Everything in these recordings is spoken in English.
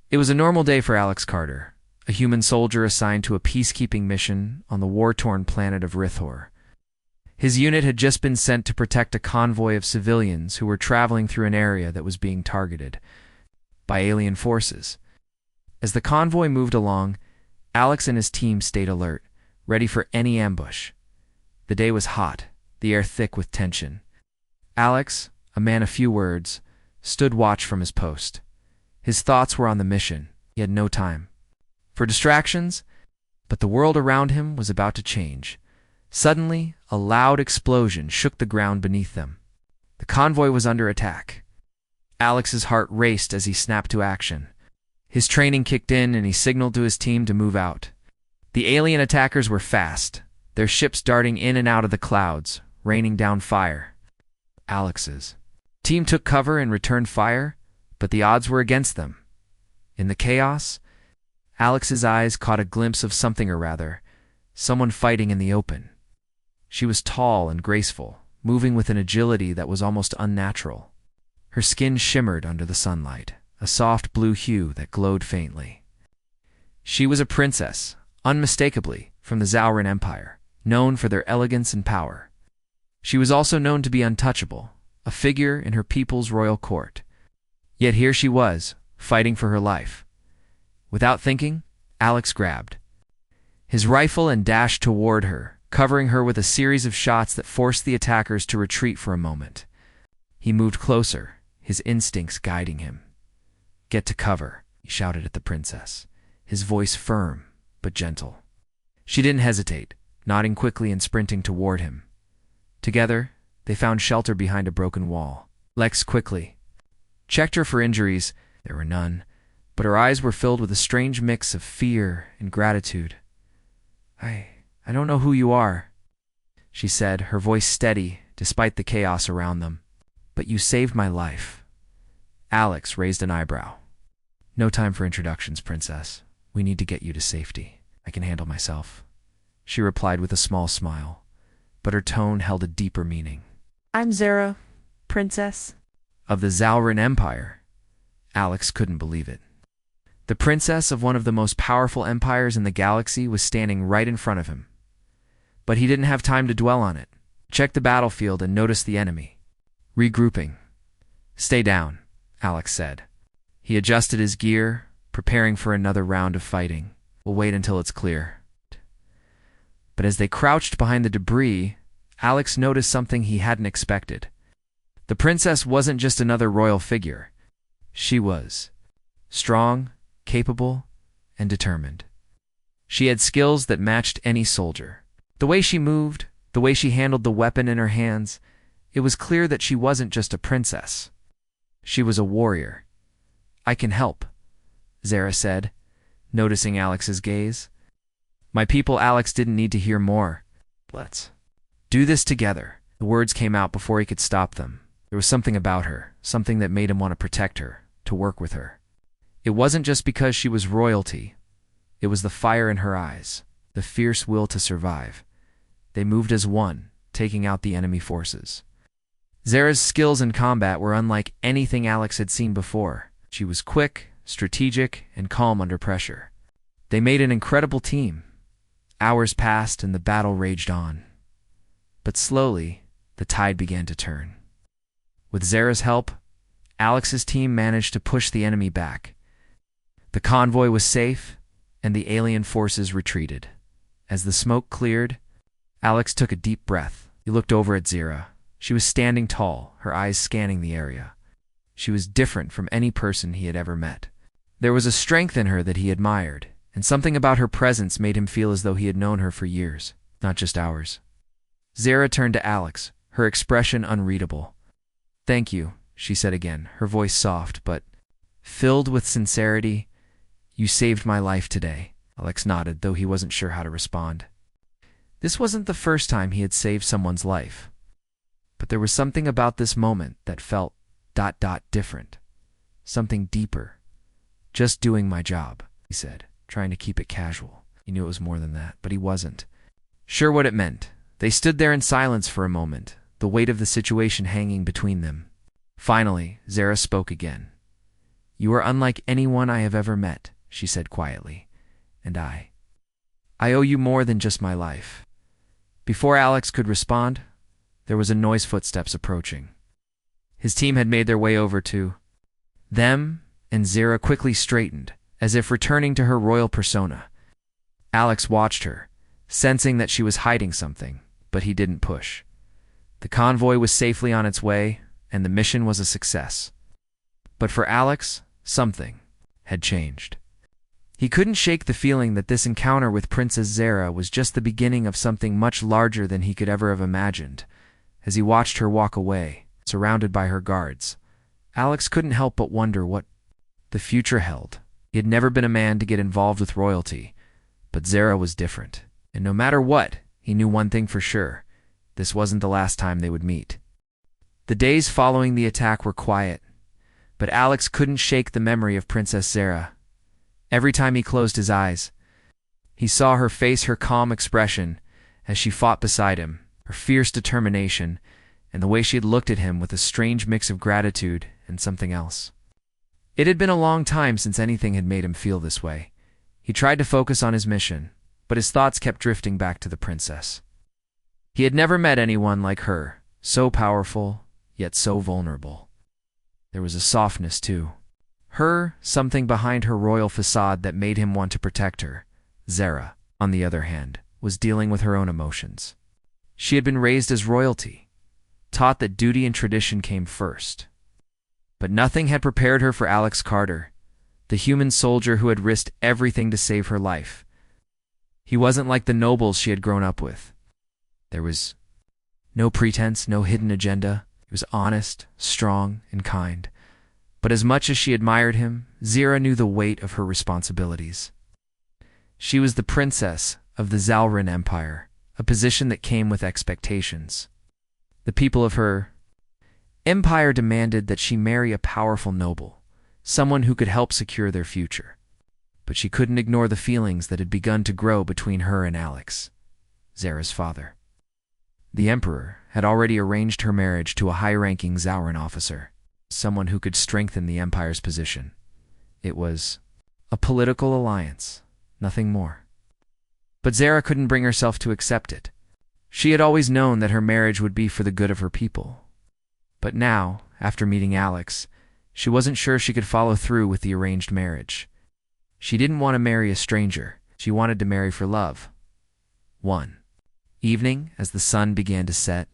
It was a normal day for Alex Carter, a human soldier assigned to a peacekeeping mission on the war-torn planet of Rithor. His unit had just been sent to protect a convoy of civilians who were traveling through an area that was being targeted by alien forces. As the convoy moved along, Alex and his team stayed alert, ready for any ambush. The day was hot, the air thick with tension. Alex, a man of few words, stood watch from his post. His thoughts were on the mission. He had no time for distractions, but the world around him was about to change. Suddenly, a loud explosion shook the ground beneath them. The convoy was under attack. Alex's heart raced as he snapped to action. His training kicked in and he signaled to his team to move out. The alien attackers were fast, their ships darting in and out of the clouds, raining down fire. Alex's team took cover and returned fire, but the odds were against them. In the chaos, Alex's eyes caught a glimpse of something, or rather, someone fighting in the open. She was tall and graceful, moving with an agility that was almost unnatural. Her skin shimmered under the sunlight, a soft blue hue that glowed faintly. She was a princess, unmistakably, from the Zauran Empire, known for their elegance and power. She was also known to be untouchable, a figure in her people's royal court. Yet here she was, fighting for her life. Without thinking, Alex grabbed his rifle and dashed toward her, covering her with a series of shots that forced the attackers to retreat for a moment. He moved closer, his instincts guiding him. "Get to cover," he shouted at the princess, his voice firm but gentle. She didn't hesitate, nodding quickly and sprinting toward him. Together, they found shelter behind a broken wall. Lex quickly checked her for injuries. There were none, but her eyes were filled with a strange mix of fear and gratitude. I don't know who you are," she said, her voice steady despite the chaos around them. "But you saved my life." Alex raised an eyebrow. "No time for introductions, princess. We need to get you to safety. I can handle myself," she replied with a small smile, but her tone held a deeper meaning. "I'm Zara, princess." Of the Zauran Empire? Alex couldn't believe it. The princess of one of the most powerful empires in the galaxy was standing right in front of him. But he didn't have time to dwell on it. Check the battlefield and notice the enemy. Regrouping. "Stay down," Alex said. He adjusted his gear, preparing for another round of fighting. "We'll wait until it's clear." But as they crouched behind the debris, Alex noticed something he hadn't expected. The princess wasn't just another royal figure. She was strong, capable, and determined. She had skills that matched any soldier. The way she moved, the way she handled the weapon in her hands, it was clear that she wasn't just a princess. She was a warrior. "I can help," Zara said, noticing Alex's gaze. "My people." Alex didn't need to hear more. "Let's do this together." The words came out before he could stop them. There was something about her, something that made him want to protect her, to work with her. It wasn't just because she was royalty. It was the fire in her eyes, the fierce will to survive. They moved as one, taking out the enemy forces. Zara's skills in combat were unlike anything Alex had seen before. She was quick, strategic, and calm under pressure. They made an incredible team. Hours passed and the battle raged on. But slowly, the tide began to turn. With Zara's help, Alex's team managed to push the enemy back. The convoy was safe, and the alien forces retreated. As the smoke cleared, Alex took a deep breath. He looked over at Zara. She was standing tall, her eyes scanning the area. She was different from any person he had ever met. There was a strength in her that he admired, and something about her presence made him feel as though he had known her for years, not just hours. Zara turned to Alex, her expression unreadable. "Thank you," she said again, her voice soft but filled with sincerity. "You saved my life today." Alex nodded, though he wasn't sure how to respond. This wasn't the first time he had saved someone's life. But there was something about this moment that felt ... different. Something deeper. "Just doing my job," he said, trying to keep it casual. He knew it was more than that, but he wasn't sure what it meant. They stood there in silence for a moment, the weight of the situation hanging between them. Finally, Zara spoke again. "You are unlike anyone I have ever met," she said quietly. "And I owe you more than just my life." Before Alex could respond, there was a noise, footsteps approaching. His team had made their way over to them, and Zara quickly straightened, as if returning to her royal persona. Alex watched her, sensing that she was hiding something, but he didn't push. The convoy was safely on its way, and the mission was a success. But for Alex, something had changed. He couldn't shake the feeling that this encounter with Princess Zara was just the beginning of something much larger than he could ever have imagined. As he watched her walk away, surrounded by her guards, Alex couldn't help but wonder what the future held. He had never been a man to get involved with royalty, but Zara was different. And no matter what, he knew one thing for sure: this wasn't the last time they would meet. The days following the attack were quiet, but Alex couldn't shake the memory of Princess Zara. Every time he closed his eyes, he saw her face, her calm expression as she fought beside him, her fierce determination, and the way she had looked at him with a strange mix of gratitude and something else. It had been a long time since anything had made him feel this way. He tried to focus on his mission, but his thoughts kept drifting back to the princess. He had never met anyone like her, so powerful, yet so vulnerable. There was a softness, too. Something behind her royal facade that made him want to protect her. Zara, on the other hand, was dealing with her own emotions. She had been raised as royalty, taught that duty and tradition came first. But nothing had prepared her for Alex Carter, the human soldier who had risked everything to save her life. He wasn't like the nobles she had grown up with. There was no pretense, no hidden agenda. He was honest, strong, and kind. But as much as she admired him, Zara knew the weight of her responsibilities. She was the princess of the Zalran Empire, a position that came with expectations. The people of her empire demanded that she marry a powerful noble, someone who could help secure their future. But she couldn't ignore the feelings that had begun to grow between her and Alex, Zara's father. The emperor had already arranged her marriage to a high-ranking Zalran officer, someone who could strengthen the empire's position. It was a political alliance, nothing more. But Zara couldn't bring herself to accept it. She had always known that her marriage would be for the good of her people. But now, after meeting Alex, she wasn't sure she could follow through with the arranged marriage. She didn't want to marry a stranger. She wanted to marry for love. One evening, as the sun began to set,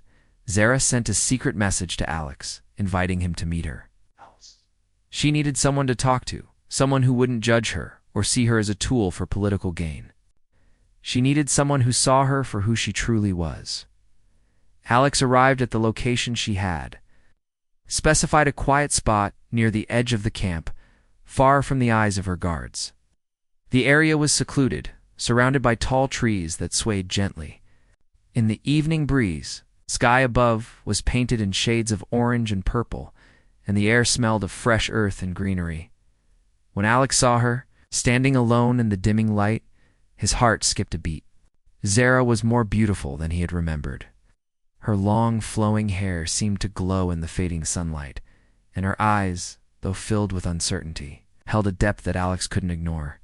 Zara sent a secret message to Alex, inviting him to meet her. She needed someone to talk to, someone who wouldn't judge her or see her as a tool for political gain. She needed someone who saw her for who she truly was. Alex arrived at the location she had specified, a quiet spot near the edge of the camp, far from the eyes of her guards. The area was secluded, surrounded by tall trees that swayed gently. In the evening breeze, sky above was painted in shades of orange and purple, and the air smelled of fresh earth and greenery. When Alex saw her, standing alone in the dimming light, his heart skipped a beat. Zara was more beautiful than he had remembered. Her long, flowing hair seemed to glow in the fading sunlight, and her eyes, though filled with uncertainty, held a depth that Alex couldn't ignore.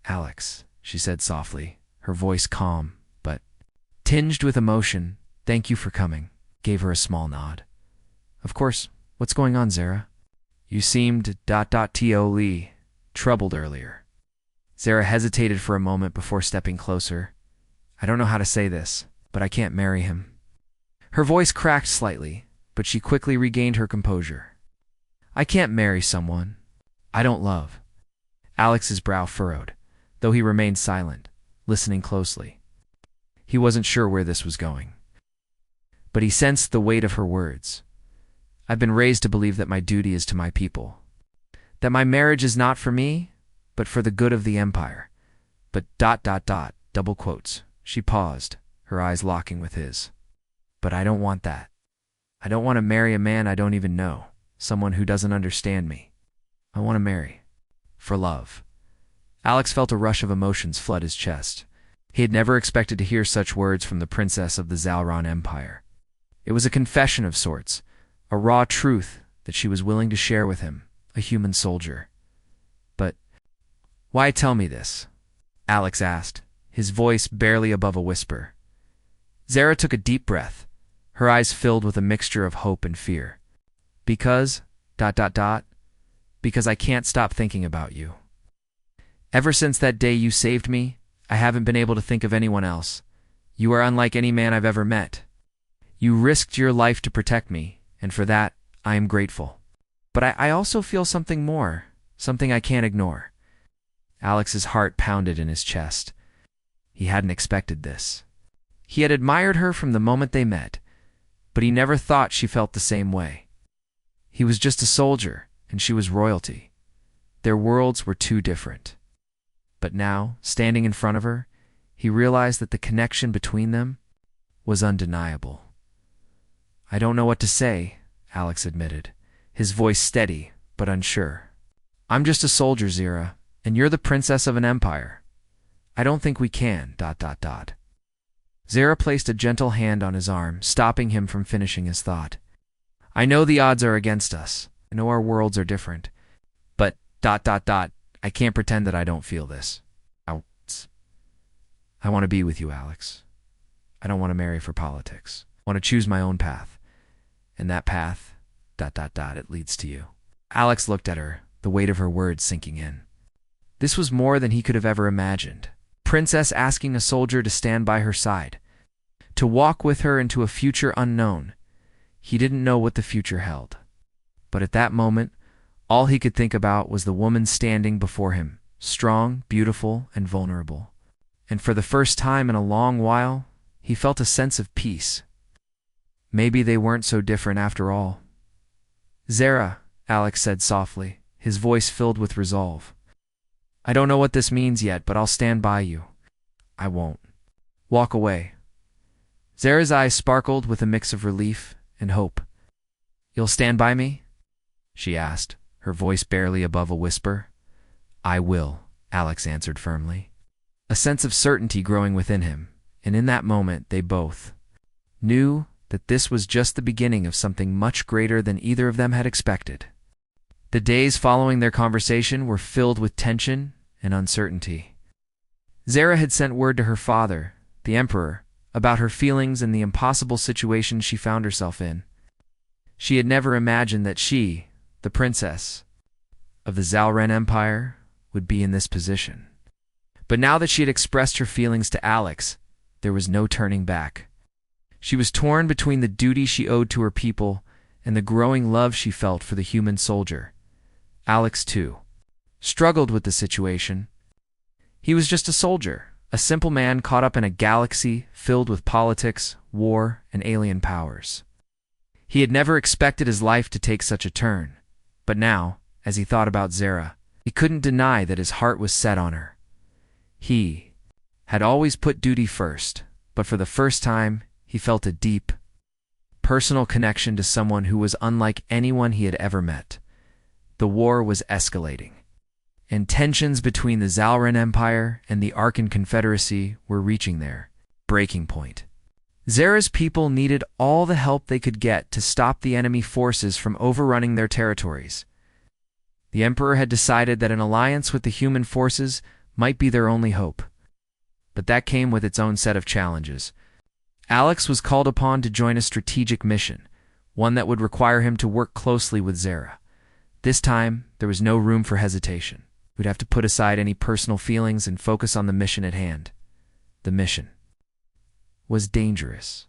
"Alex," she said softly, her voice calm, but tinged with emotion. "Thank you for coming," gave her a small nod. "Of course. What's going on, Zara? You seemed troubled earlier." Zara hesitated for a moment before stepping closer. "I don't know how to say this, but I can't marry him." Her voice cracked slightly, but she quickly regained her composure. "I can't marry someone I don't love." Alex's brow furrowed, though he remained silent, listening closely. He wasn't sure where this was going. But he sensed the weight of her words. "I've been raised to believe that my duty is to my people, that my marriage is not for me, but for the good of the empire. But ... double quotes." She paused, her eyes locking with his. "But I don't want that. I don't want to marry a man I don't even know, someone who doesn't understand me. I want to marry for love." Alex felt a rush of emotions flood his chest. He had never expected to hear such words from the princess of the Zalran Empire. It was a confession of sorts, a raw truth that she was willing to share with him, a human soldier. Why tell me this? Alex asked, his voice barely above a whisper. Zara took a deep breath, her eyes filled with a mixture of hope and fear. Because, because I can't stop thinking about you. Ever since that day you saved me, I haven't been able to think of anyone else. You are unlike any man I've ever met. You risked your life to protect me, and for that, I am grateful. But I also feel something more, something I can't ignore. Alex's heart pounded in his chest. He hadn't expected this. He had admired her from the moment they met, but he never thought she felt the same way. He was just a soldier, and she was royalty. Their worlds were too different. But now, standing in front of her, he realized that the connection between them was undeniable. I don't know what to say, Alex admitted, his voice steady but unsure. I'm just a soldier, Zara, and you're the princess of an empire. I don't think we can, Zara placed a gentle hand on his arm, stopping him from finishing his thought. I know the odds are against us. I know our worlds are different. But, I can't pretend that I don't feel this. I want to be with you, Alex. I don't want to marry for politics. I want to choose my own path. And that path, it leads to you. Alex looked at her, the weight of her words sinking in. This was more than he could have ever imagined. Princess asking a soldier to stand by her side, to walk with her into a future unknown. He didn't know what the future held. But at that moment, all he could think about was the woman standing before him, strong, beautiful, and vulnerable. And for the first time in a long while, he felt a sense of peace. Maybe they weren't so different after all. Zara, Alex said softly, his voice filled with resolve. I don't know what this means yet, but I'll stand by you. I won't walk away. Zara's eyes sparkled with a mix of relief and hope. You'll stand by me? She asked, her voice barely above a whisper. I will, Alex answered firmly, a sense of certainty growing within him, and in that moment they both knew that this was just the beginning of something much greater than either of them had expected. The days following their conversation were filled with tension and uncertainty. Zara had sent word to her father, the Emperor, about her feelings and the impossible situation she found herself in. She had never imagined that she, the princess of the Zalren Empire, would be in this position. But now that she had expressed her feelings to Alex, there was no turning back. She was torn between the duty she owed to her people and the growing love she felt for the human soldier. Alex, too, struggled with the situation. He was just a soldier, a simple man caught up in a galaxy filled with politics, war, and alien powers. He had never expected his life to take such a turn, but now, as he thought about Zara, he couldn't deny that his heart was set on her. He had always put duty first, but for the first time, he felt a deep, personal connection to someone who was unlike anyone he had ever met. The war was escalating, and tensions between the Zalren Empire and the Arkan Confederacy were reaching their breaking point. Zara's people needed all the help they could get to stop the enemy forces from overrunning their territories. The Emperor had decided that an alliance with the human forces might be their only hope. But that came with its own set of challenges. Alex was called upon to join a strategic mission, one that would require him to work closely with Zara. This time, there was no room for hesitation. We'd have to put aside any personal feelings and focus on the mission at hand. The mission was dangerous.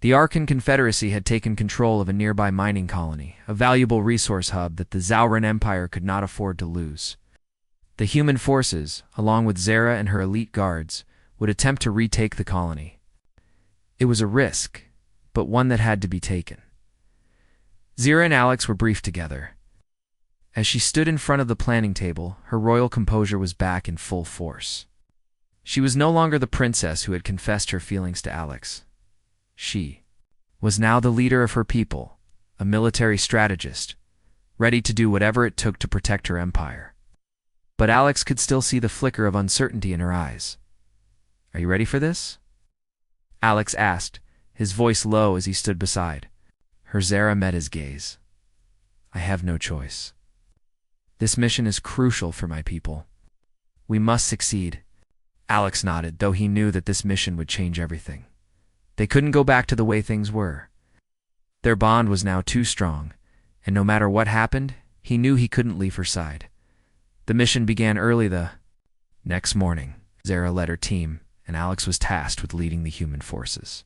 The Arkan Confederacy had taken control of a nearby mining colony, a valuable resource hub that the Zalren Empire could not afford to lose. The human forces, along with Zara and her elite guards, would attempt to retake the colony. It was a risk, but one that had to be taken. Zara and Alex were briefed together. As she stood in front of the planning table, her royal composure was back in full force. She was no longer the princess who had confessed her feelings to Alex. She was now the leader of her people, a military strategist, ready to do whatever it took to protect her empire. But Alex could still see the flicker of uncertainty in her eyes. Are you ready for this? Alex asked, his voice low as he stood beside. Her Zara met his gaze. I have no choice. This mission is crucial for my people. We must succeed. Alex nodded, though he knew that this mission would change everything. They couldn't go back to the way things were. Their bond was now too strong, and no matter what happened, he knew he couldn't leave her side. The mission began early the next morning. Zara led her team, and Alex was tasked with leading the human forces.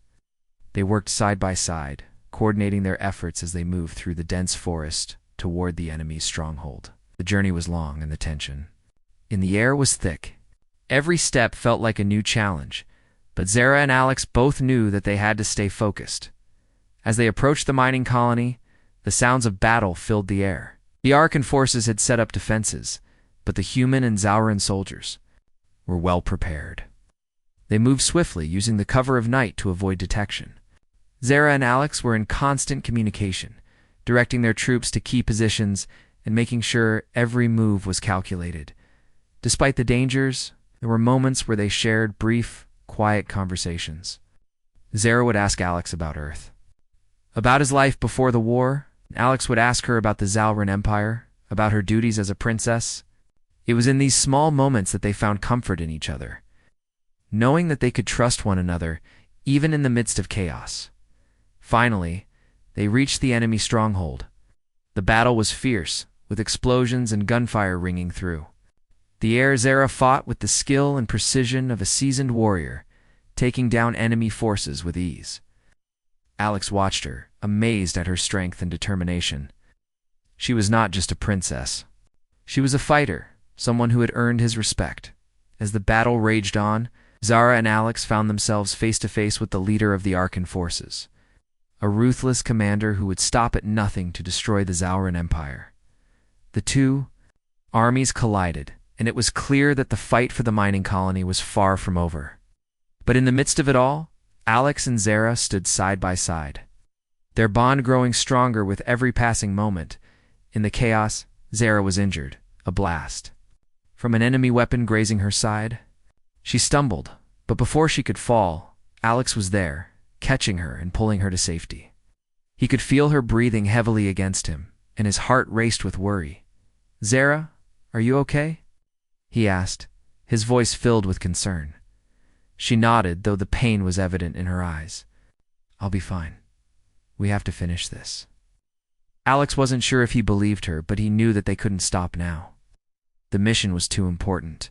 They worked side by side, coordinating their efforts as they moved through the dense forest toward the enemy's stronghold. The journey was long, and the tension in the air was thick. Every step felt like a new challenge, but Zara and Alex both knew that they had to stay focused. As they approached the mining colony, the sounds of battle filled the air. The Arkan forces had set up defenses, but the human and Zauran soldiers were well prepared. They moved swiftly, using the cover of night to avoid detection. Zara and Alex were in constant communication, directing their troops to key positions and making sure every move was calculated. Despite the dangers, there were moments where they shared brief, quiet conversations. Zara would ask Alex about Earth, about his life before the war. Alex would ask her about the Zauran Empire, about her duties as a princess. It was in these small moments that they found comfort in each other, knowing that they could trust one another even in the midst of chaos. Finally, they reached the enemy stronghold. The battle was fierce, with explosions and gunfire ringing through the air. Zara fought with the skill and precision of a seasoned warrior, taking down enemy forces with ease. Alex watched her, amazed at her strength and determination. She was not just a princess. She was a fighter, someone who had earned his respect. As the battle raged on, Zara and Alex found themselves face to face with the leader of the Arkan forces, a ruthless commander who would stop at nothing to destroy the Zauran Empire. The two armies collided, and it was clear that the fight for the mining colony was far from over. But in the midst of it all, Alex and Zara stood side by side, their bond growing stronger with every passing moment. In the chaos, Zara was injured, a blast from an enemy weapon grazing her side. She stumbled, but before she could fall, Alex was there, catching her and pulling her to safety. He could feel her breathing heavily against him, and his heart raced with worry. "Zara, are you okay?" he asked, his voice filled with concern. She nodded, though the pain was evident in her eyes. "I'll be fine. We have to finish this." Alex wasn't sure if he believed her, but he knew that they couldn't stop now. The mission was too important.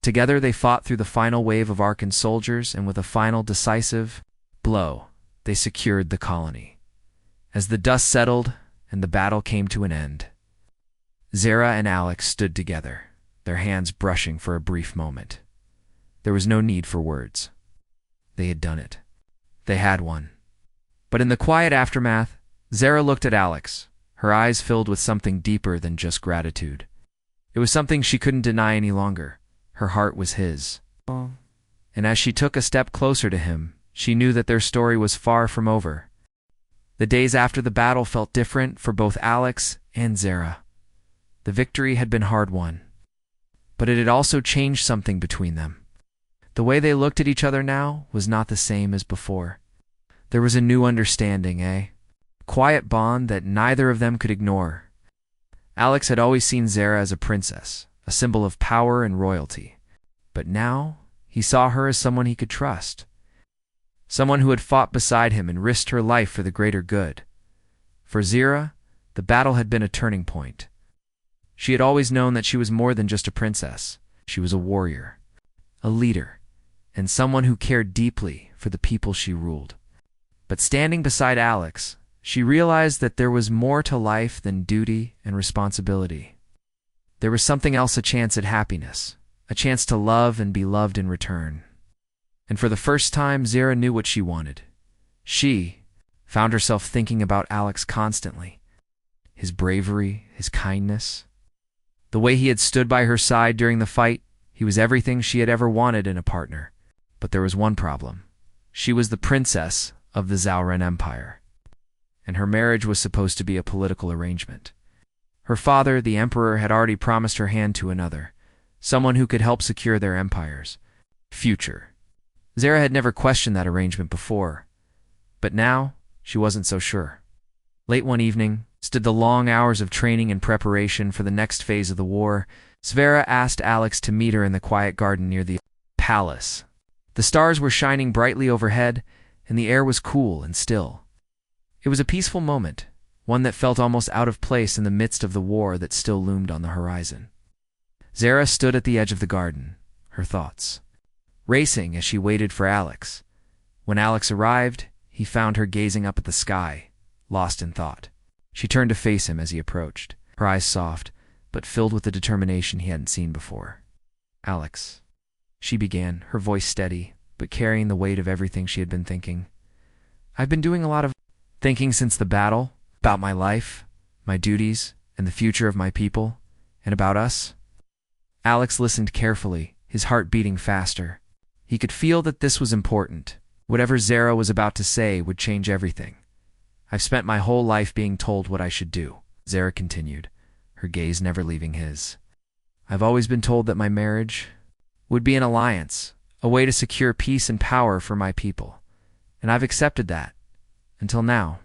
Together they fought through the final wave of Arkan soldiers, and with a final decisive blow, they secured the colony. As the dust settled and the battle came to an end, Zara and Alex stood together, their hands brushing for a brief moment. There was no need for words. They had done it. They had won. But in the quiet aftermath, Zara looked at Alex, her eyes filled with something deeper than just gratitude. It was something she couldn't deny any longer. Her heart was his. And as she took a step closer to him, she knew that their story was far from over. The days after the battle felt different for both Alex and Zara. The victory had been hard-won, but it had also changed something between them. The way they looked at each other now was not the same as before. There was a new understanding, a quiet bond that neither of them could ignore. Alex had always seen Zara as a princess, a symbol of power and royalty. But now, he saw her as someone he could trust. Someone who had fought beside him and risked her life for the greater good. For Zara, the battle had been a turning point. She had always known that she was more than just a princess. She was a warrior, a leader, and someone who cared deeply for the people she ruled. But standing beside Alex, she realized that there was more to life than duty and responsibility. There was something else, a chance at happiness, a chance to love and be loved in return. And for the first time, Zara knew what she wanted. She found herself thinking about Alex constantly. His bravery, his kindness. The way he had stood by her side during the fight, he was everything she had ever wanted in a partner. But there was one problem. She was the princess of the Zauran Empire, and her marriage was supposed to be a political arrangement. Her father, the emperor, had already promised her hand to another, someone who could help secure their empire's future. Zara had never questioned that arrangement before, but now she wasn't so sure. Late one evening, stood the long hours of training and preparation for the next phase of the war. Svera asked Alex to meet her in the quiet garden near the palace. The stars were shining brightly overhead, and the air was cool and still. It was a peaceful moment, one that felt almost out of place in the midst of the war that still loomed on the horizon. Zara stood at the edge of the garden, her thoughts racing as she waited for Alex. When Alex arrived, he found her gazing up at the sky, lost in thought. She turned to face him as he approached, her eyes soft, but filled with the determination he hadn't seen before. "Alex," she began, her voice steady, but carrying the weight of everything she had been thinking. "I've been doing a lot of thinking since the battle, about my life, my duties, and the future of my people, and about us." Alex listened carefully, his heart beating faster. He could feel that this was important. Whatever Zara was about to say would change everything. "I've spent my whole life being told what I should do," Zara continued, her gaze never leaving his. "I've always been told that my marriage would be an alliance, a way to secure peace and power for my people. And I've accepted that. Until now."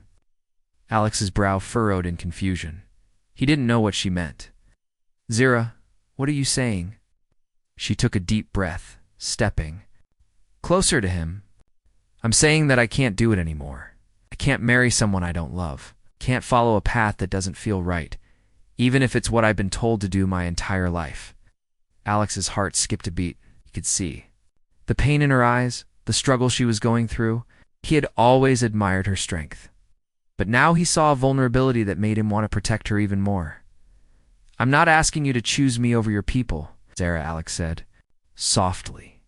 Alex's brow furrowed in confusion. He didn't know what she meant. "Zara, what are you saying?" She took a deep breath, stepping closer to him. "I'm saying that I can't do it anymore. I can't marry someone I don't love. Can't follow a path that doesn't feel right, even if it's what I've been told to do my entire life." Alex's heart skipped a beat. He could see the pain in her eyes, the struggle she was going through. He had always admired her strength, but now he saw a vulnerability that made him want to protect her even more. "I'm not asking you to choose me over your people," Zara, Alex said, softly.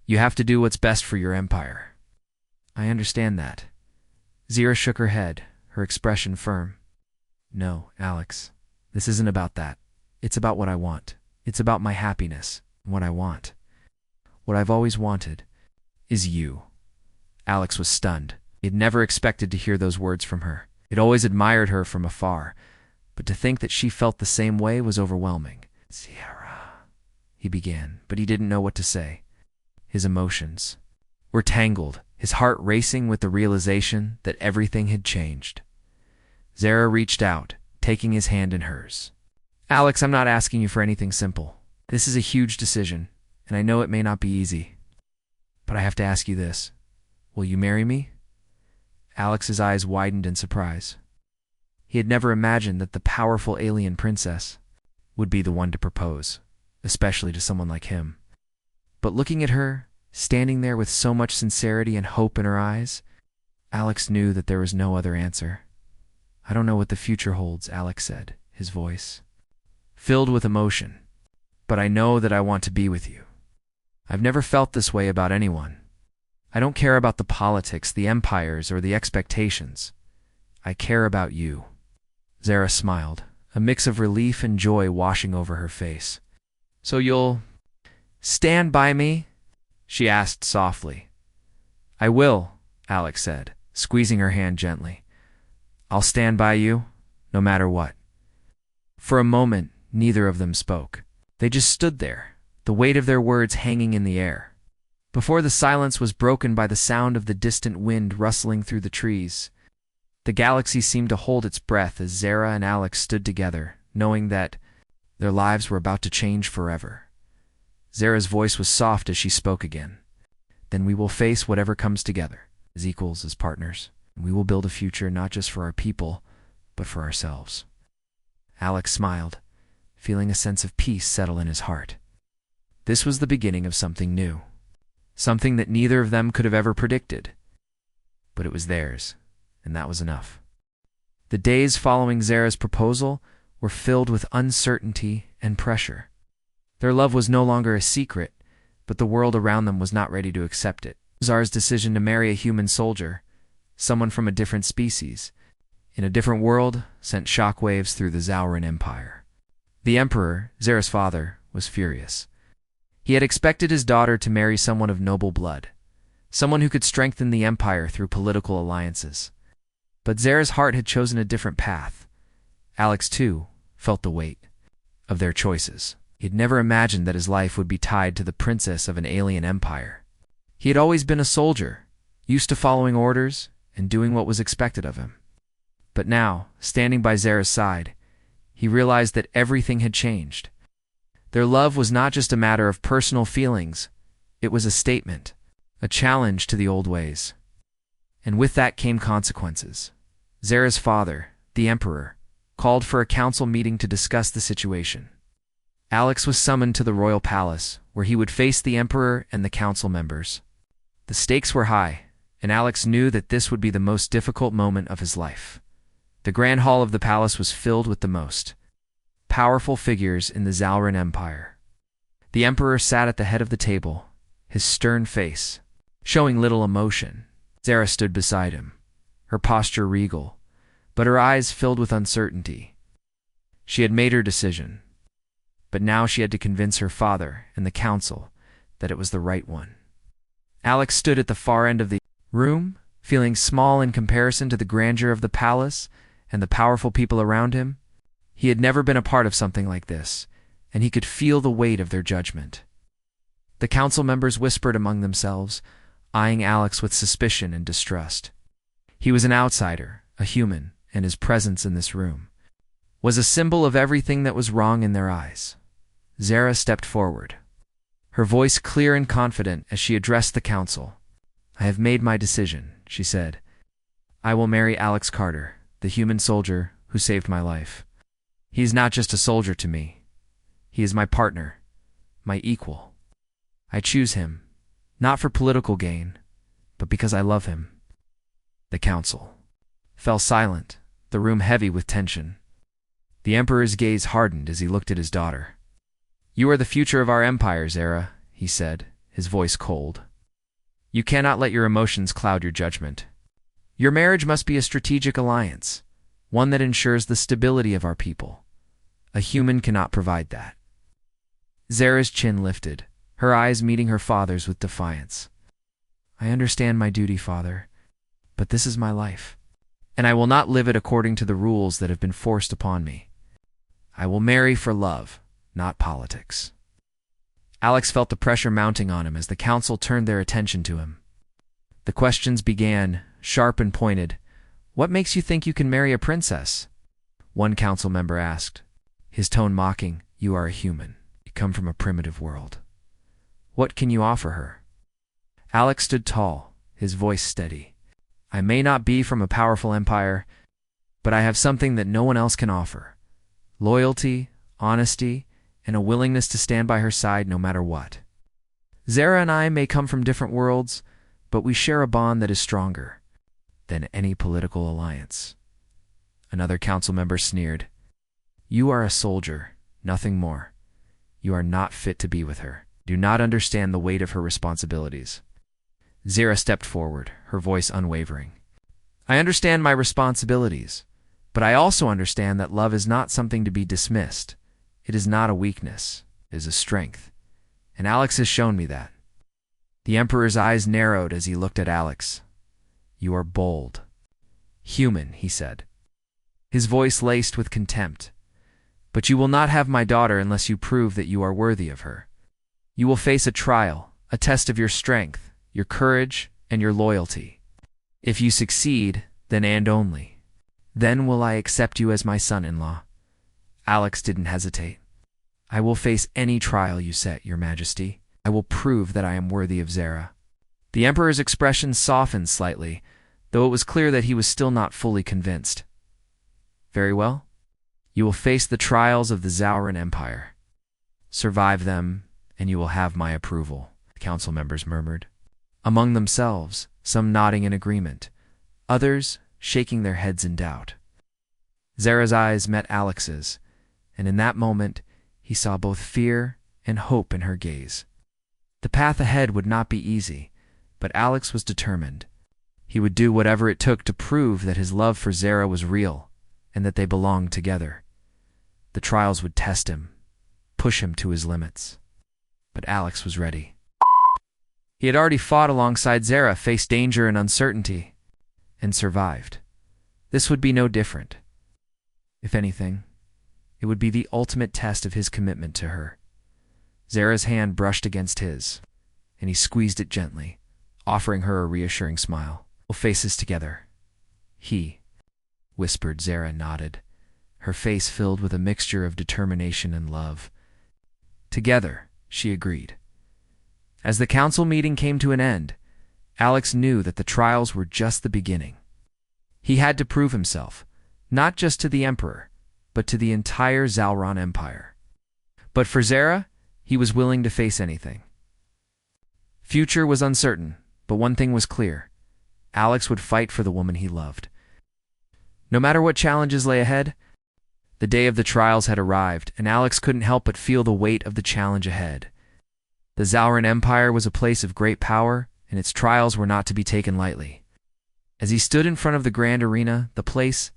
"You have to do what's best for your empire." "I understand that." Zara shook her head, her expression firm. "No, Alex, this isn't about that. It's about what I want. It's about my happiness, and what I want. What I've always wanted is you." Alex was stunned. He had never expected to hear those words from her. He'd always admired her from afar, but to think that she felt the same way was overwhelming. "Zara," he began, but he didn't know what to say. His emotions were tangled, his heart racing with the realization that everything had changed. Zara reached out, taking his hand in hers. "Alex, I'm not asking you for anything simple. This is a huge decision, and I know it may not be easy. But I have to ask you this. Will you marry me?" Alex's eyes widened in surprise. He had never imagined that the powerful alien princess would be the one to propose, especially to someone like him. But looking at her, standing there with so much sincerity and hope in her eyes, Alex knew that there was no other answer. "I don't know what the future holds," Alex said, his voice filled with emotion. "But I know that I want to be with you. I've never felt this way about anyone. I don't care about the politics, the empires, or the expectations. I care about you." Zara smiled, a mix of relief and joy washing over her face. "So you'll stand by me?" she asked softly. "I will," Alex said, squeezing her hand gently. "I'll stand by you, no matter what." For a moment, neither of them spoke. They just stood there, the weight of their words hanging in the air. Before the silence was broken by the sound of the distant wind rustling through the trees, the galaxy seemed to hold its breath as Zara and Alex stood together, knowing that their lives were about to change forever. Zara's voice was soft as she spoke again. "Then we will face whatever comes together, as equals, as partners. And we will build a future not just for our people, but for ourselves." Alex smiled, feeling a sense of peace settle in his heart. This was the beginning of something new, something that neither of them could have ever predicted. But it was theirs, and that was enough. The days following Zara's proposal were filled with uncertainty and pressure. Their love was no longer a secret, but the world around them was not ready to accept it. Zara's decision to marry a human soldier, someone from a different species, in a different world, sent shockwaves through the Zauran Empire. The Emperor, Zara's father, was furious. He had expected his daughter to marry someone of noble blood, someone who could strengthen the empire through political alliances. But Zara's heart had chosen a different path. Alex, too, felt the weight of their choices. He had never imagined that his life would be tied to the princess of an alien empire. He had always been a soldier, used to following orders and doing what was expected of him. But now, standing by Zara's side, he realized that everything had changed. Their love was not just a matter of personal feelings, it was a statement, a challenge to the old ways. And with that came consequences. Zara's father, the Emperor, called for a council meeting to discuss the situation. Alex was summoned to the royal palace, where he would face the Emperor and the council members. The stakes were high, and Alex knew that this would be the most difficult moment of his life. The grand hall of the palace was filled with the most powerful figures in the Zalran Empire. The Emperor sat at the head of the table, his stern face showing little emotion. Zara stood beside him, her posture regal, but her eyes filled with uncertainty. She had made her decision, but now she had to convince her father and the council that it was the right one. Alex stood at the far end of the room, feeling small in comparison to the grandeur of the palace and the powerful people around him. He had never been a part of something like this, and he could feel the weight of their judgment. The council members whispered among themselves, eyeing Alex with suspicion and distrust. He was an outsider, a human, and his presence in this room was a symbol of everything that was wrong in their eyes. Zara stepped forward, her voice clear and confident as she addressed the council. "I have made my decision," she said. "I will marry Alex Carter, the human soldier who saved my life. He is not just a soldier to me. He is my partner, my equal. I choose him, not for political gain, but because I love him." The council fell silent, the room heavy with tension. The Emperor's gaze hardened as he looked at his daughter. "You are the future of our empire, Zara," he said, his voice cold. "You cannot let your emotions cloud your judgment. Your marriage must be a strategic alliance, one that ensures the stability of our people. A human cannot provide that." Zara's chin lifted, her eyes meeting her father's with defiance. "I understand my duty, father, but this is my life, and I will not live it according to the rules that have been forced upon me. I will marry for love, not politics." Alex felt the pressure mounting on him as the council turned their attention to him. The questions began, sharp and pointed. "What makes you think you can marry a princess?" one council member asked, his tone mocking. "You are a human. You come from a primitive world. What can you offer her?" Alex stood tall, his voice steady. "I may not be from a powerful empire, but I have something that no one else can offer. Loyalty, honesty, and a willingness to stand by her side no matter what. Zara and I may come from different worlds, but we share a bond that is stronger than any political alliance." Another council member sneered. "You are a soldier, nothing more. You are not fit to be with her. Do not understand the weight of her responsibilities." Zara stepped forward, her voice unwavering. "I understand my responsibilities, but I also understand that love is not something to be dismissed. It is not a weakness, it is a strength. And Alex has shown me that." The Emperor's eyes narrowed as he looked at Alex. "You are bold. Human," he said, his voice laced with contempt. "But you will not have my daughter unless you prove that you are worthy of her. You will face a trial, a test of your strength, your courage, and your loyalty. If you succeed, then and only then will I accept you as my son-in-law." Alex didn't hesitate. "I will face any trial you set, Your Majesty. I will prove that I am worthy of Zara." The Emperor's expression softened slightly, though it was clear that he was still not fully convinced. "Very well. You will face the trials of the Zalran Empire. Survive them, and you will have my approval," the council members murmured. Among themselves, some nodding in agreement, others shaking their heads in doubt. Zara's eyes met Alex's, and in that moment he saw both fear and hope in her gaze. The path ahead would not be easy, but Alex was determined. He would do whatever it took to prove that his love for Zara was real and that they belonged together. The trials would test him, push him to his limits. But Alex was ready. He had already fought alongside Zara, faced danger and uncertainty, and survived. This would be no different. If anything, it would be the ultimate test of his commitment to her. Zara's hand brushed against his, and he squeezed it gently, offering her a reassuring smile. "We'll face this together." "He," whispered. Zara nodded, her face filled with a mixture of determination and love. Together, she agreed. As the council meeting came to an end, Alex knew that the trials were just the beginning. He had to prove himself, not just to the Emperor, but to the entire Zalron Empire. But for Zara, he was willing to face anything. Future was uncertain, but one thing was clear. Alex would fight for the woman he loved. No matter what challenges lay ahead, the day of the trials had arrived, and Alex couldn't help but feel the weight of the challenge ahead. The Zalron Empire was a place of great power, and its trials were not to be taken lightly. As he stood in front of the grand arena, the place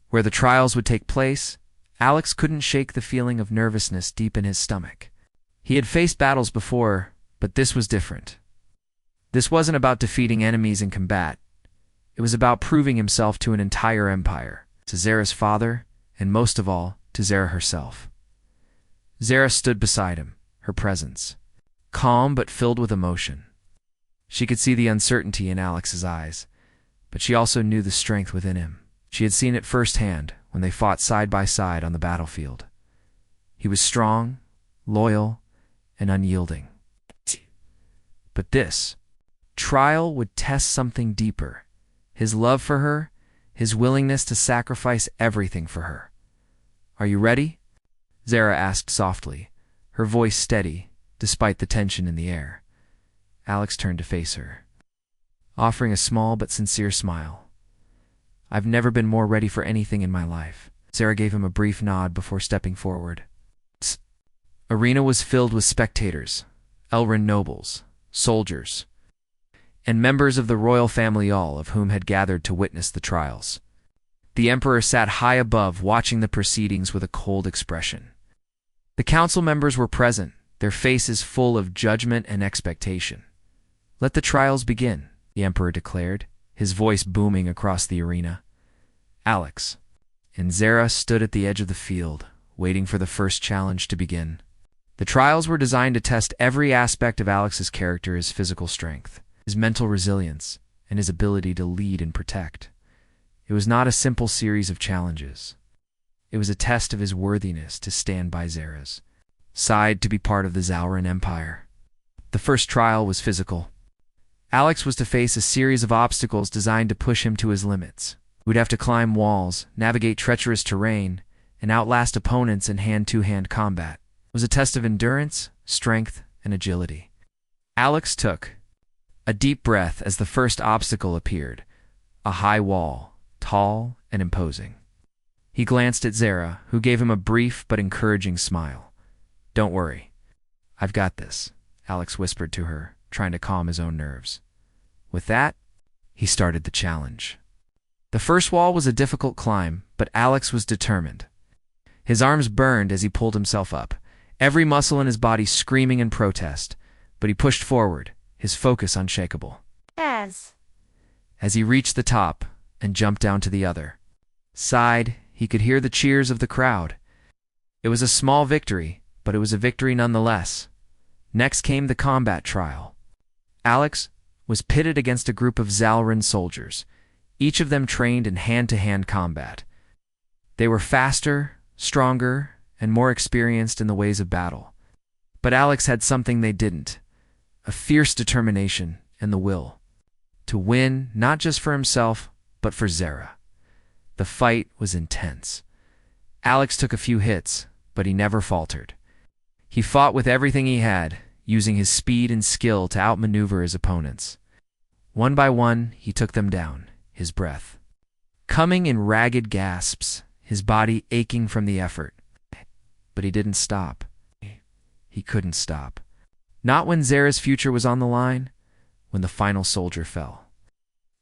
where the trials would take place, Alex couldn't shake the feeling of nervousness deep in his stomach. He had faced battles before, but this was different. This wasn't about defeating enemies in combat. It was about proving himself to an entire empire, to Zara's father, and most of all, to Zara herself. Zara stood beside him, her presence calm but filled with emotion. She could see the uncertainty in Alex's eyes, but she also knew the strength within him. She had seen it firsthand when they fought side by side on the battlefield. He was strong, loyal, and unyielding. But this trial would test something deeper: his love for her, his willingness to sacrifice everything for her. "Are you ready?" Zara asked softly, her voice steady, despite the tension in the air. Alex turned to face her, offering a small but sincere smile. "I've never been more ready for anything in my life." Zara gave him a brief nod before stepping forward. The arena was filled with spectators, Elrin nobles, soldiers, and members of the royal family, all of whom had gathered to witness the trials. The Emperor sat high above, watching the proceedings with a cold expression. The council members were present, their faces full of judgment and expectation. "Let the trials begin," the Emperor declared, his voice booming across the arena. Alex and Zara stood at the edge of the field, waiting for the first challenge to begin. The trials were designed to test every aspect of Alex's character: his physical strength, his mental resilience, and his ability to lead and protect. It was not a simple series of challenges. It was a test of his worthiness to stand by Zara's side, to be part of the Zalron Empire. The first trial was physical. Alex was to face a series of obstacles designed to push him to his limits. He would have to climb walls, navigate treacherous terrain, and outlast opponents in hand-to-hand combat. It was a test of endurance, strength, and agility. Alex took a deep breath as the first obstacle appeared: a high wall, tall and imposing. He glanced at Zara, who gave him a brief but encouraging smile. "Don't worry. I've got this," Alex whispered to her, trying to calm his own nerves. With that, he started the challenge. The first wall was a difficult climb, but Alex was determined. His arms burned as he pulled himself up, every muscle in his body screaming in protest, but he pushed forward, his focus unshakable. As he reached the top and jumped down to the other side, he could hear the cheers of the crowd. It was a small victory, but it was a victory nonetheless. Next came the combat trial. Alex was pitted against a group of Zalron soldiers, each of them trained in hand-to-hand combat. They were faster, stronger, and more experienced in the ways of battle. But Alex had something they didn't: a fierce determination and the will to win, not just for himself, but for Zara. The fight was intense. Alex took a few hits, but he never faltered. He fought with everything he had, using his speed and skill to outmaneuver his opponents. One by one, he took them down, his breath coming in ragged gasps, his body aching from the effort. But he didn't stop. He couldn't stop. Not when Zara's future was on the line, when the final soldier fell.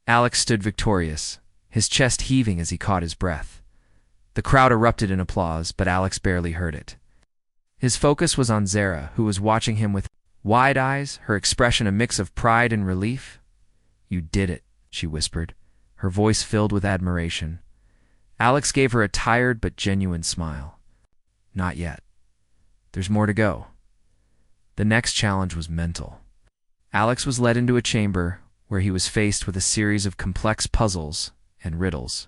Alex stood victorious, his chest heaving as he caught his breath. The crowd erupted in applause, but Alex barely heard it. His focus was on Zara, who was watching him with wide eyes, her expression a mix of pride and relief. "You did it," she whispered, her voice filled with admiration. Alex gave her a tired but genuine smile. "Not yet. There's more to go." The next challenge was mental. Alex was led into a chamber where he was faced with a series of complex puzzles and riddles.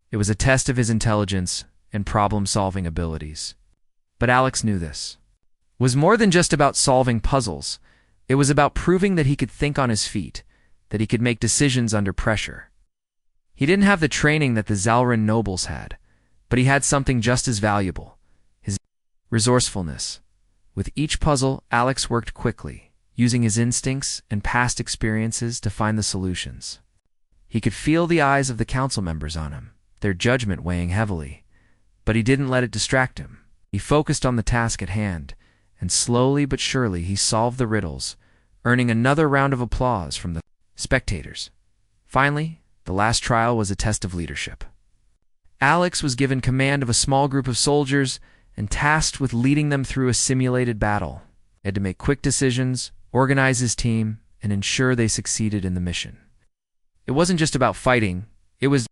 It was a test of his intelligence and problem-solving abilities. But Alex knew this. was more than just about solving puzzles. It was about proving that he could think on his feet, that he could make decisions under pressure. He didn't have the training that the Zalran nobles had, but he had something just as valuable: his resourcefulness. With each puzzle, Alex worked quickly, using his instincts and past experiences to find the solutions. He could feel the eyes of the council members on him, their judgment weighing heavily, but he didn't let it distract him. He focused on the task at hand, and slowly but surely he solved the riddles, earning another round of applause from the spectators. Finally, the last trial was a test of leadership. Alex was given command of a small group of soldiers and tasked with leading them through a simulated battle. He had to make quick decisions, organize his team, and ensure they succeeded in the mission. It wasn't just about fighting, it was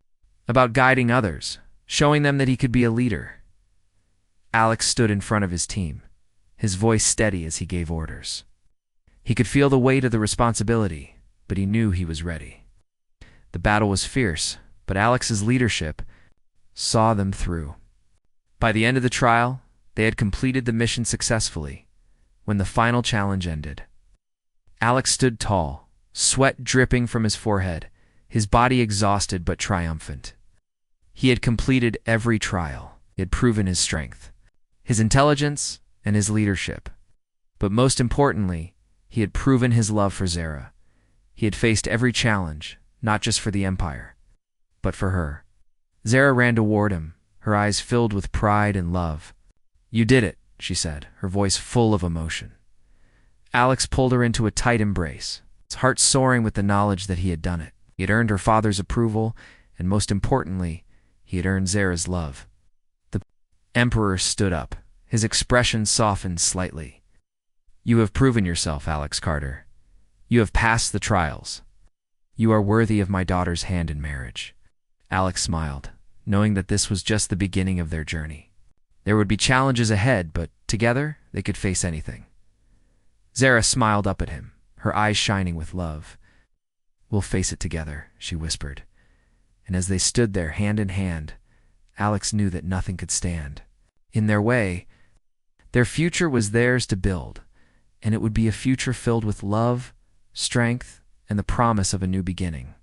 about guiding others, showing them that he could be a leader. Alex stood in front of his team, his voice steady as he gave orders. He could feel the weight of the responsibility, but he knew he was ready. The battle was fierce, but Alex's leadership saw them through. By the end of the trial, they had completed the mission successfully. When the final challenge ended, Alex stood tall, sweat dripping from his forehead, his body exhausted but triumphant. He had completed every trial. He had proven his strength, his intelligence, and his leadership. But most importantly, he had proven his love for Zara. He had faced every challenge, not just for the Empire, but for her. Zara ran toward him, her eyes filled with pride and love. "You did it," she said, her voice full of emotion. Alex pulled her into a tight embrace, his heart soaring with the knowledge that he had done it. He had earned her father's approval, and most importantly, he had earned Zara's love. The Emperor stood up, his expression softened slightly. "You have proven yourself, Alex Carter. You have passed the trials. You are worthy of my daughter's hand in marriage." Alex smiled, knowing that this was just the beginning of their journey. There would be challenges ahead, but together they could face anything. Zara smiled up at him, her eyes shining with love. "We'll face it together," she whispered. And as they stood there hand in hand, Alex knew that nothing could stand in their way. Their future was theirs to build, and it would be a future filled with love, strength, and the promise of a new beginning.